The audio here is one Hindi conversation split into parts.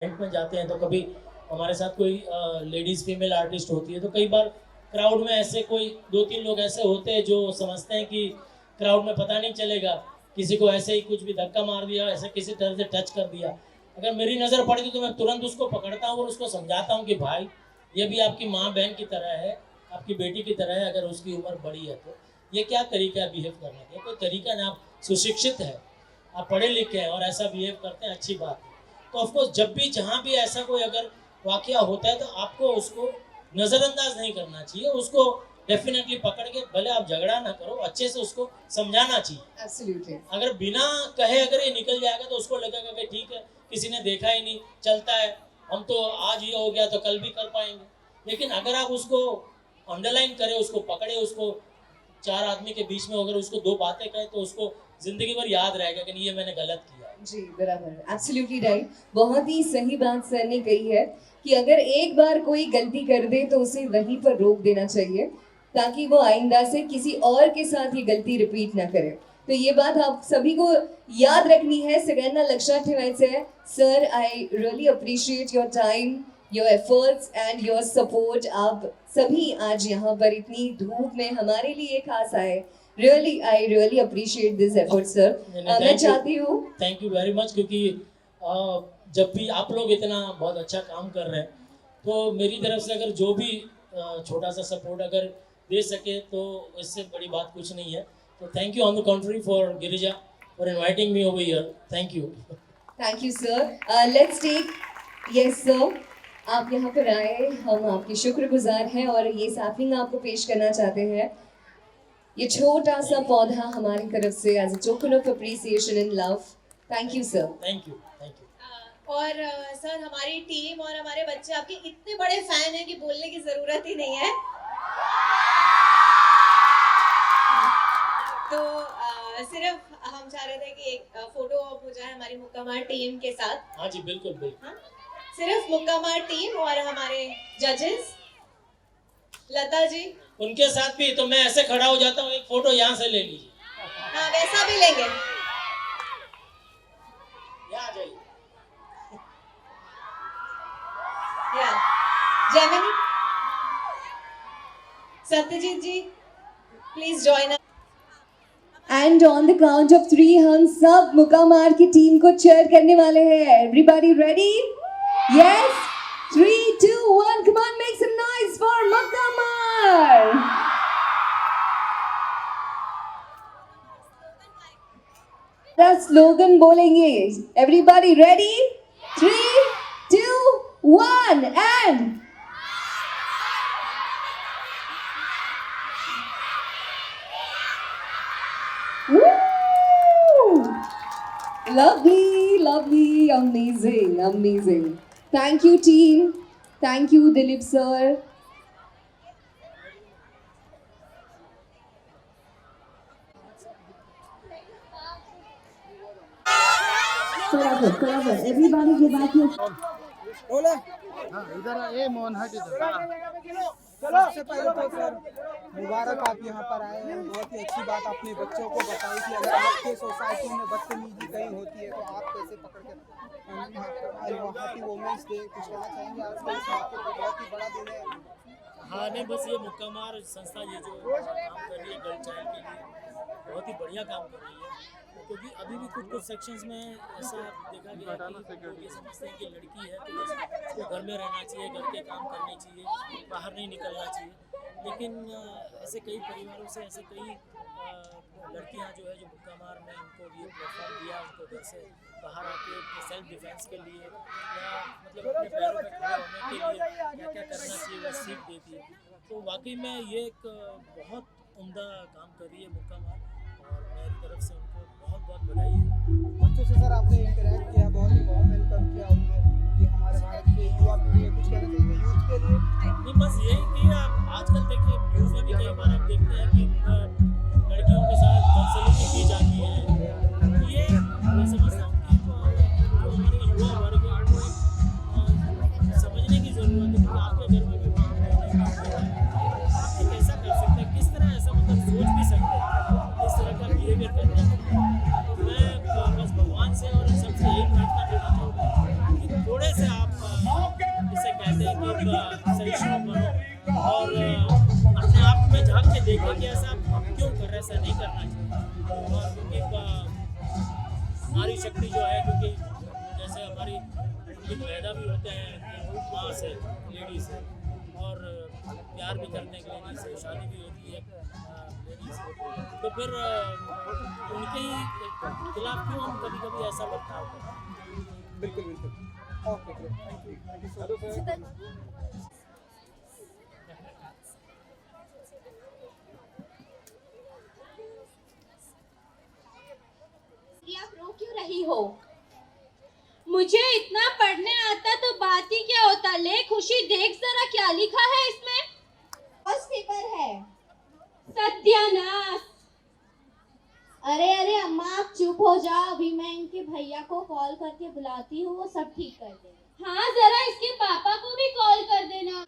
इवेंट में जाते हैं तो कभी हमारे साथ कोई लेडीज़ फीमेल आर्टिस्ट होती है तो कई बार क्राउड में ऐसे कोई 2-3 लोग ऐसे होते हैं जो समझते हैं कि क्राउड में पता नहीं चलेगा, किसी को ऐसे ही कुछ भी धक्का मार दिया, ऐसे किसी तरह से टच कर दिया। अगर मेरी नज़र पड़ती तो मैं तुरंत उसको पकड़ता हूँ और उसको समझाता हूँ कि भाई ये भी आपकी माँ बहन की तरह है, आपकी बेटी की तरह है। अगर उसकी उम्र बड़ी है तो ये क्या तरीका है बिहेव करने का? कोई तरीका नहीं। आप सुशिक्षित है, आप पढ़े लिखे हैं और ऐसा बिहेव करते हैं, अच्छी बात है। तो ऑफकोर्स जब भी जहाँ भी ऐसा कोई अगर वाकया होता है तो आपको उसको नज़रअंदाज नहीं करना चाहिए, उसको डेफिनेटली पकड़ के भले आप झगड़ा ना करो, अच्छे से उसको समझाना चाहिए। Absolutely. अगर बिना कहे अगर ये निकल जाएगा तो उसको लगेगा कि ठीक है, किसी ने देखा ही नहीं, चलता है, हम तो आज ये हो गया तो कल भी कर पाएंगे। लेकिन अगर आप उसको अंडरलाइन करें, उसको पकड़े, उसको 4 आदमी के बीच में अगर उसको 2 बातें कहे तो उसको जिंदगी भर याद रहेगा कि नहीं ये मैंने गलत किया। जी बराबर, एब्सोल्युटली राइट। बहुत ही सही बात सर ने कही है कि अगर एक बार कोई गलती कर दे तो उसे वहीं पर रोक देना चाहिए ताकि वो आइंदा से किसी और के साथ ये गलती रिपीट ना करे। तो ये बात आप सभी को याद रखनी है, सगळ्यांना लक्षात ठेवायचं है। Sir, I really appreciate your time, your efforts and your support. आप सभी आज यहाँ पर इतनी धूप में हमारे लिए खास आए। Really, I really appreciate this effort, sir. मैं चाहती हूँ थैंक यू वेरी मच, क्योंकि जब भी आप लोग इतना बहुत अच्छा काम कर रहे हैं तो मेरी तरफ से अगर जो भी छोटा सा सपोर्ट अगर दे सके तो इससे बड़ी बात कुछ नहीं है। तो thank you on the country for Girija for inviting me over here. Thank you. Thank you sir. Let's take, yes sir, आप यहाँ पर आए, हम आपके शुक्रगुजार हैं और ये सैपलिंग आपको पेश करना चाहते हैं। ये छोटा सा पौधा हमारी तरफ से as a token of appreciation and love. Thank you sir. Thank you, thank you. और सर, हमारी टीम और हमारे बच्चे आपके इतने बड़े फैन हैं कि बोलने की जरूरत ही नहीं है। तो सिर्फ हम चाह रहे थे कि एक फोटो ऑप हो जाए हमारी मुक्कामार टीम के साथ। हाँ जी, बिल्कुल बिल्कुल। हाँ? सिर्फ मुक्कामार टीम और हमारे जजेस लता जी, उनके साथ भी। तो मैं ऐसे खड़ा हो जाता हूँ, एक फोटो यहाँ से ले लीजिए। हाँ वैसा भी लेंगे। यहाँ जाइए। या Gemini, Satyajit ji, please join us. And on the count of 3 हम सब मुक्कामार की टीम को चेयर करने वाले हैं। Everybody ready? Yes, 3, 2, 1, come on, make some noise for Mukamar. The slogan बोलेंगे। Everybody ready? 3, 2, 1 and woo! Lovely, lovely, amazing, amazing. Thank you team. Thank you Dilip sir. Forever. Everybody give back your बोले हाँ इधर ये मोहन हट इधर। सबसे पहले तो सर मुबारक, आप यहाँ पर आए हैं। बहुत ही अच्छी बात अपने बच्चों को बताई कि अगर आपके सोसाइटी में बदतमीजी कहीं होती है तो आप कैसे पकड़ के हैप्पी वुमेन्स डे कुछ कहना चाहेंगे? आज का इस मौके पर बहुत ही बड़ा दिन है। हाँ नहीं, बस ये मुक्कामार संस्था ये जो काम कर रही है गर्ल चाइल्ड के लिए बहुत ही बढ़िया काम कर रही है। क्योंकि अभी भी कुछ सेक्शंस में ऐसा देखा गया कि लोग ये समझते हैं कि लड़की है तो बस उसको घर में रहना चाहिए, घर के काम करने चाहिए, बाहर नहीं निकलना चाहिए। लेकिन ऐसे कई परिवारों से ऐसे कई लड़कियां जो है जो मुक्कामार में उनको ये प्लेटफॉर्म दिया, उनको घर से बाहर आके सेल्फ डिफेंस के लिए या मतलब अपने पैरों पर खड़े होने के लिए क्या क्या करना चाहिए वो सीख देती है। तो वाकई में ये एक बहुत उम्दा काम कर रही है मुक्कामार और मेरी तरफ से उनको बहुत बहुत बधाई है। बच्चों से सर आपने इंटरेक्ट किया, बहुत ही वार्म वेलकम किया उन्होंने। ये हमारे भारत के युवा पीढ़ी है, कुछ कहना चाहिए यूथ के लिए? नहीं, बस यही कि आप आजकल देखिए न्यूज़ में भी कई बार आप देखते हैं कि लड़कियों के साथ काउंसलिंग की जाती है। ये मैं समझता हूँ कि जो हमारे युवा वर्ग है उनको समझने की ज़रूरत है कि आपके घर में भी आप कैसा कर सकते हैं, किस तरह ऐसा मतलब सोच भी सकते हैं, इस तरह का बिहेवियर करते हैं। तो मैं बस भगवान से और सबसे यही प्रार्थना करना चाहूँगा कि थोड़े से सही शौक बनो और अपने आप में झांक के देखें कि ऐसा हम क्यों कर रहे हैं, ऐसा नहीं करना चाहिए। और क्योंकि हमारी शक्ति जो है, क्योंकि जैसे हमारी उनकी पैदा भी होते हैं माँ से, लेडी से, और प्यार भी करने के लेडी से, शादी भी होती है लेडी से, तो फिर उनके ही खिलाफ क्यों हम कभी कभी ऐसा बर्ताव करते हैं। बिल्कुल बिल्कुल। Okay, thank you so much. आप रो क्यों रही हो? मुझे इतना पढ़ने आता तो बात ही क्या होता। ले खुशी, देख जरा क्या लिखा है इसमें। फर्स्ट पेपर है। सत्यानाश। अरे अरे अम्मा आप चुप हो जाओ, अभी मैं इनके भैया को कॉल करके बुलाती हूँ, वो सब ठीक कर देंगे। हाँ जरा इसके पापा को भी कॉल कर देना।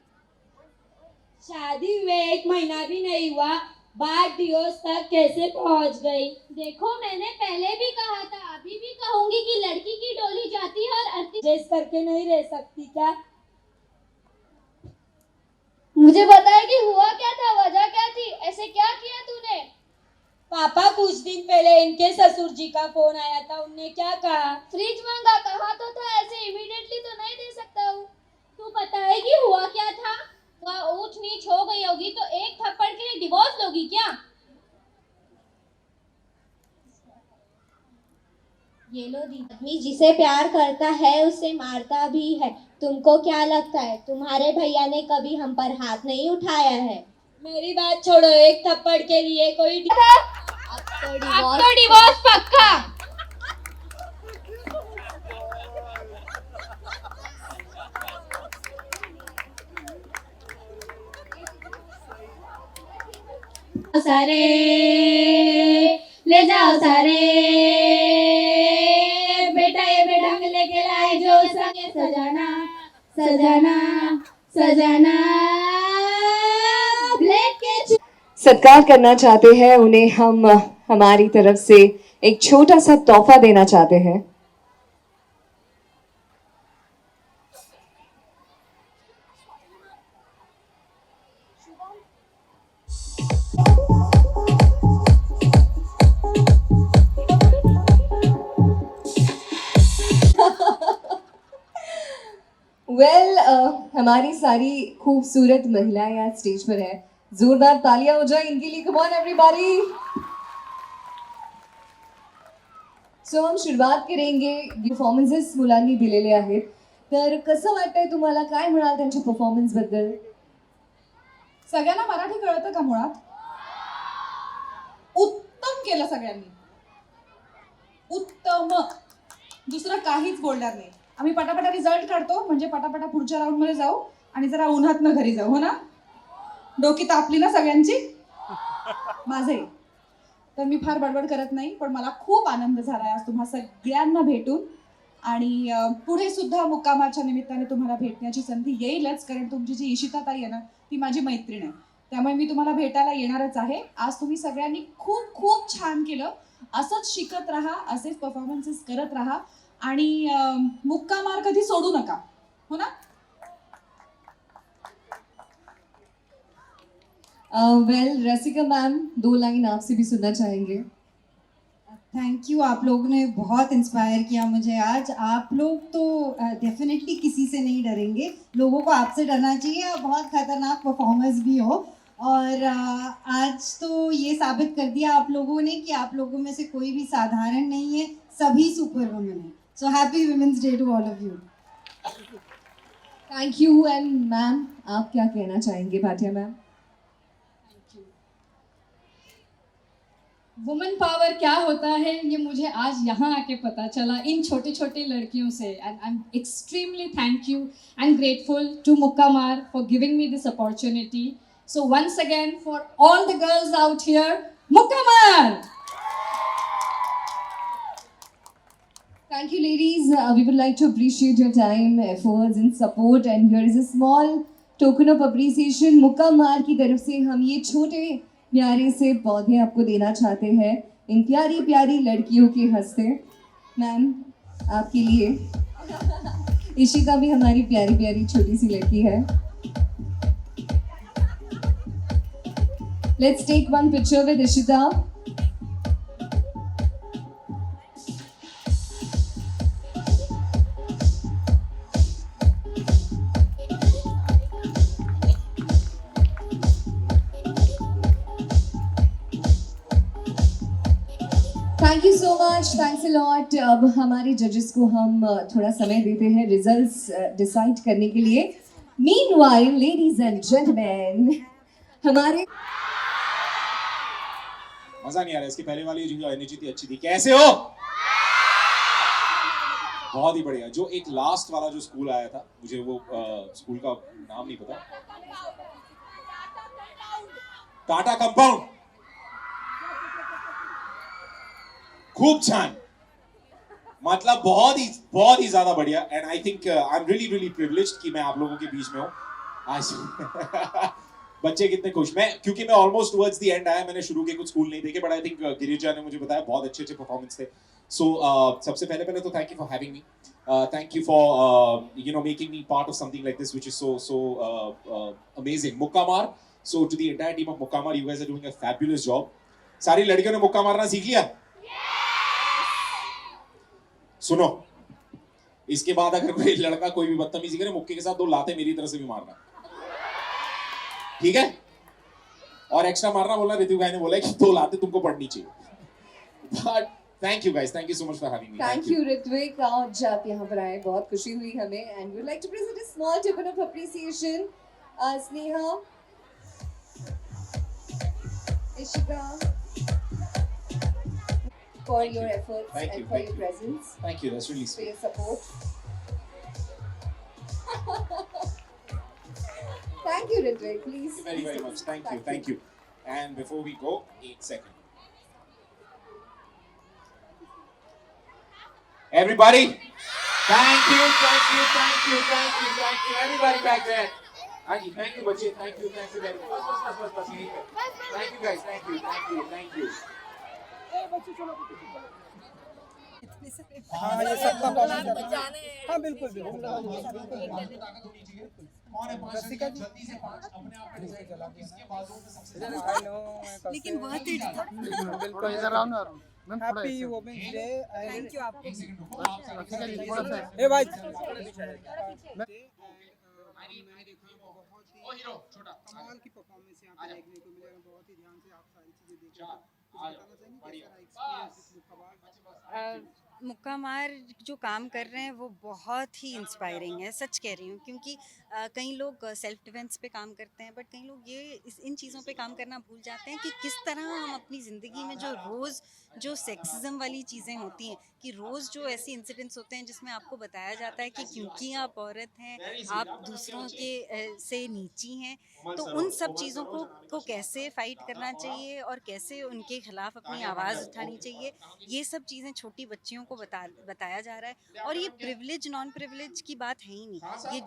शादी हुए 1 महीना भी नहीं हुआ, बात डिवोर्स तक कैसे पहुंच गई। देखो मैंने पहले भी कहा था, अभी भी कहूंगी कि लड़की की डोली जाती है और अर्थी जेस करके नहीं रह सकती क्या? मुझे बताया कि हुआ क्या था, वजह क्या थी, ऐसे क्या किया तूने? पापा कुछ दिन पहले इनके ससुर जी का फोन आया था, उनने क्या कहा? फ्रिज मांगा, कहा तो था ऐसे इमीडिएटली तो नहीं दे सकता हूँ। तू बताएगी हुआ क्या था? वह ऊंच नीच हो गई होगी तो एक थप्पड़ के लिए डिवोर्स लोगी क्या? ये लो दी, आदमी जिसे प्यार करता है उसे मारता भी है। तुमको क्या लगता है तुम्हारे भैया ने कभी हम पर हाथ नहीं उठाया है? मेरी बात छोड़ो, एक थप्पड़ के लिए कोई अब तो डिवोर्स पक्का। सारे ले जाओ सारे, बेटा ये बेटा लेके लाए जो संगे सजाना सजाना सजाना। ब्लैक के सत्कार करना चाहते हैं उन्हें, हम हमारी तरफ से एक छोटा सा तोहफा देना चाहते हैं। हमारी सारी खूबसूरत महिलाएं आज स्टेज पर है, जोरदार तालियां हो जाए इनके लिए। Come on everybody. सो हम सुरुवात करेंगे परफॉर्मन्सेस मुलांनी दिलेले आहेत, तर कसं वाटतंय तुम्हाला, काय म्हणाल त्यांच्या परफॉर्मन्स बद्दल? सगळ्यांना मराठी कळतं का मुळात? उत्तम केलं सगळ्यांनी, उत्तम, दुसरं काहीच बोलणार नाही। आम्ही पटापटा रिझल्ट काढतो म्हणजे पटापटा पुढच्या राऊंड मध्ये जाऊ आणि जरा उन्हातनं घरी जाऊ, हो ना? डोकी तापली ना सगळ्यांची? माझे तर मी फार बडबड करत नाही, पण मला खूप आनंद झाला आज तुम्हा सगळ्यांना भेटून, आणि पुढे सुद्धा मुक्कामाच्या निमित्ताने तुम्हाला भेटण्याची संधी येईलच, कारण तुमची जी इशिताताई आहे ना ती माझी मैत्रीण आहे, त्यामुळे मी तुम्हाला भेटायला येणारच आहे। आज तुम्ही सगळ्यांनी खूप खूप छान केलं, असंच शिकत राहा, असेच परफॉर्मन्सेस करत राहा आणि मुक्कामार कधी सोडू नका, हो ना? रसिका मैम 2 लाइन आपसे भी सुनना चाहेंगे। थैंक यू, आप लोगों ने बहुत इंस्पायर किया मुझे आज। आप लोग तो डेफिनेटली किसी से नहीं डरेंगे, लोगों को आपसे डरना चाहिए, आप बहुत खतरनाक परफॉर्मर्स भी हो, और आज तो ये साबित कर दिया आप लोगों ने कि आप लोगों में से कोई भी साधारण नहीं है, सभी सुपर वुमेन है। So happy women's day to all of you. Thank you. And ma'am आप क्या कहना चाहेंगे? भाटिया मैम। वुमेन पावर क्या होता है ये मुझे आज यहाँ आके पता चला इन छोटी छोटी लड़कियों से, and I am extremely thank you and grateful to Mukkamaar for giving me this opportunity. So once again for all the girls out here, Mukkamaar. Thank you, ladies. We would like to appreciate your time, efforts, and support. And here is a small token of appreciation. मुक्कामार की तरफ से हम ये छोटे प्यारे से पौधे आपको देना चाहते हैं, इन प्यारी प्यारी लड़कियों के हंसते। मैम आपके लिए इशिका भी हमारी प्यारी प्यारी छोटी सी लड़की है. Let's take one picture with Ishita. Thank you so much, thanks a lot. अब हमारे जजेस को हम थोड़ा समय देते हैं रिजल्ट्स डिसाइड करने के लिए. मीनवाइल लेडीज एंड जेंटलमैन, हमारे मजा नहीं आ रहा. इसकी पहले वाली जो एनर्जी थी अच्छी थी. कैसे हो? बहुत ही बढ़िया. जो एक लास्ट वाला जो स्कूल आया था, मुझे वो स्कूल का नाम नहीं पता. टाटा कंपाउंड. खूब छान. मतलब बहुत ही ज्यादा बढ़िया. And I think I am really really privileged कि मैं आप लोगों के बीच में हूँ आज. बच्चे कितने खुश. मैं क्योंकि मैं ऑलमोस्ट टुवर्ड्स द एंड आया. मैंने शुरू के कुछ स्कूल नहीं देखे, बट आई थिंक गिरिजा ने मुझे बताया बहुत अच्छे अच्छे परफॉर्मेंस थे. सो सबसे पहले तो thank you for having me. Thank you for making me part of something like this, which is so amazing. Mukamar. So to the entire team of Mukamar, you guys are doing a fabulous job. सारी लड़कियों ने मुक्का मारना सीख लिया? सुनो, इसके बाद अगर कोई लड़का कोई भी बदतमीजी करे, मुक्के के साथ 2 लाते मेरी तरफ से भी मारना, ठीक है? और एक्स्ट्रा मारना बोला, ऋतिक भाई ने बोला कि 2 लाते तुमको पड़नी चाहिए. But thank you guys, thank you so much for having me. Thank you Ritvik. आज आप यहाँ पर आए, बहुत खुशी हुई हमें. And we like to present a small token of appreciation. Sneha, Ishika, for your efforts Thank and you, for thank your you. presence, Thank you, that's really for sweet. your support. Thank you, Ritwik. Please. Thank you very, very much. Thank you. And before we go, 8 seconds. Everybody, thank you. Everybody back there. Thank you, बच्चे. Thank you very much. बस यहीं पे. Thank you guys. Thank you. हाँ, ये सबका कमेंट. हाँ, बिल्कुल. रसिका जी, लेकिन बहुत ही था. बिल्कुल इधर आओ ना. Happy women's day. Thank you आपको. ए भाई, कमाल की परफॉर्मेंस यहाँ पे देखने को मिलेगा. बहुत ही ध्यान से आप सारी चीजें देखें. मुक्का मार जो काम कर रहे हैं वो बहुत ही इंस्पायरिंग है, सच कह रही हूँ. क्योंकि कई लोग सेल्फ डिफेंस पे काम करते हैं, बट कई लोग इन चीज़ों पे काम करना भूल जाते हैं कि किस तरह हम अपनी ज़िंदगी में जो सेक्सिज्म वाली चीज़ें होती हैं, कि रोज़ जो ऐसे इंसिडेंट्स होते हैं जिसमें आपको बताया जाता है कि क्योंकि आप औरत हैं आप दूसरों के से नीची हैं, तो उन सब चीज़ों को कैसे फाइट करना चाहिए और कैसे उनके खिलाफ अपनी आवाज़ उठानी चाहिए, ये सब चीज़ें छोटी बच्चियों को बताया जा रहा है. और ये प्रिविलेज नॉन प्रिविलेज की बात है ही नहीं. ये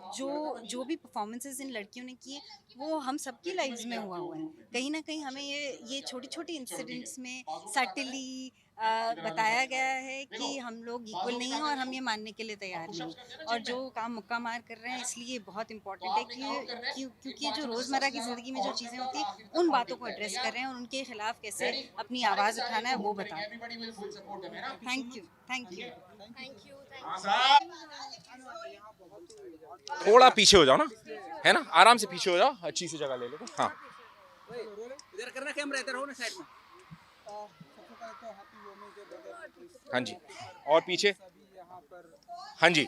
जो भी परफॉर्मेंसेस इन लड़कियों ने किए वो हम सबकी लाइव्स में हुआ है. कहीं ना कहीं हमें ये छोटी छोटी इंसिडेंट्स में सटली बताया गया है कि हम लोग इक्वल नहीं हैं और हम ये मानने के लिए तैयार नहीं. और जो काम मुक्का मार कर रहे हैं इसलिए बहुत इंपॉर्टेंट है कि क्योंकि जो रोज़मर्रा की ज़िंदगी में जो चीज़ें होती हैं उन बातों को एड्रेस कर रहे हैं और उनके खिलाफ कैसे अपनी आवाज़ उठाना है वो बता रहे हैं. Thank you. थोड़ा पीछे हो जाओ ना, है ना, आराम से पीछे हो जाओ, अच्छी सी जगह ले लो. हाँ, इधर करना, कैमरा इधर हो ना साइड में. हाँ जी, और पीछे. हाँ जी,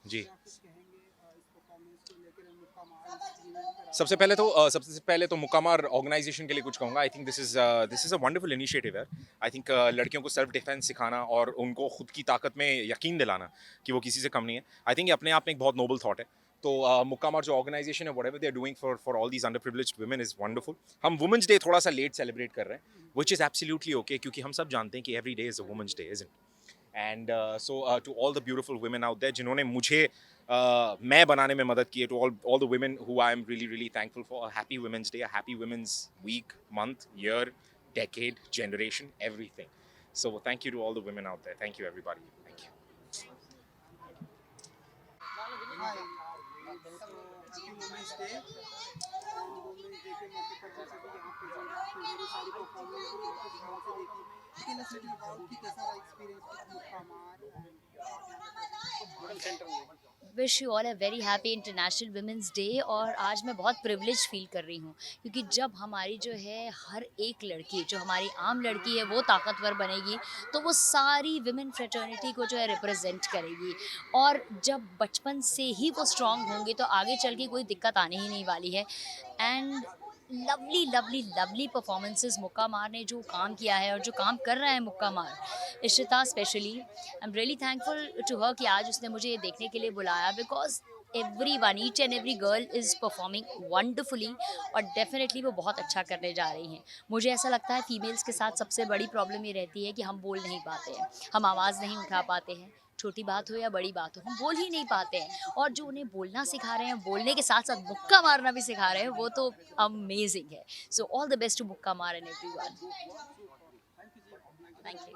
जी. सबसे पहले तो मुक्कामार ऑर्गेनाइजेशन के लिए कुछ कहूँगा. I think this is a wonderful initiative है. आई थिंक लड़कियों को सेल्फ डिफेंस सिखाना और उनको खुद की ताकत में यकीन दिलाना कि वो किसी से कम नहीं है, आई थिंक ये अपने आप में एक बहुत नोबल थॉट है. तो मुक्कामार जो ऑर्गेनाइजेशन है, whatever they are doing for all these underprivileged women is wonderful. हम वुमेंस डे थोड़ा सा लेट सेलिब्रेट कर रहे हैं, विच इज़ एब्सोल्युटली ओके, क्योंकि हम सब जानते हैं कि every day is a women's day, isn't. And so to all the beautiful women out there जिन्होंने मुझे मैं बनाने में मदद की है, to all the women who I am really thankful for, happy women's day, happy women's week, month, year, decade, generation, everything. So thank you to all the women out there. Thank you, everybody. Thank you. Hi. So happy women's day and women's day के मौके पर जैसे भी यहाँ प्रेजेंट आपने मेरी सारी परफॉर्मेंस भी बहुत ध्यान से देखी। टेल अस लिटिल अबाउट कि कैसा रहा एक्सपीरियंस विद मुक्का मार and wish you all a very happy international women's day. और आज मैं बहुत प्रिविलेज फील कर रही हूँ क्योंकि जब हमारी जो है हर एक लड़की, जो हमारी आम लड़की है, वो ताकतवर बनेगी तो वो सारी विमेन फ्रेटर्निटी को जो है रिप्रेजेंट करेगी। और जब बचपन से ही वो स्ट्रांग होंगे तो आगे चल के कोई दिक्कत आने ही नहीं वाली है। And lovely lovely lovely performances मुक्का मार ने जो काम किया है और जो काम कर रहा है Mukka Maar, Ishita specially, I am really thankful to her कि आज उसने मुझे ये देखने के लिए बुलाया because everyone, each and every girl is performing wonderfully और डेफिनेटली वो बहुत अच्छा करने जा रही हैं। मुझे ऐसा लगता है फीमेल्स के साथ सबसे बड़ी प्रॉब्लम ये रहती है कि हम बोल नहीं पाते हैं, हम आवाज़ नहीं उठा पाते हैं, छोटी बात हो या बड़ी बात हो हम बोल ही नहीं पाते हैं। और जो उन्हें बोलना सिखा रहे हैं, बोलने के साथ साथ मुक्का मारना भी सिखा रहे हैं, वो तो अमेजिंग है। So all the best to मुक्का मार एंड एवरीवन। Thank you.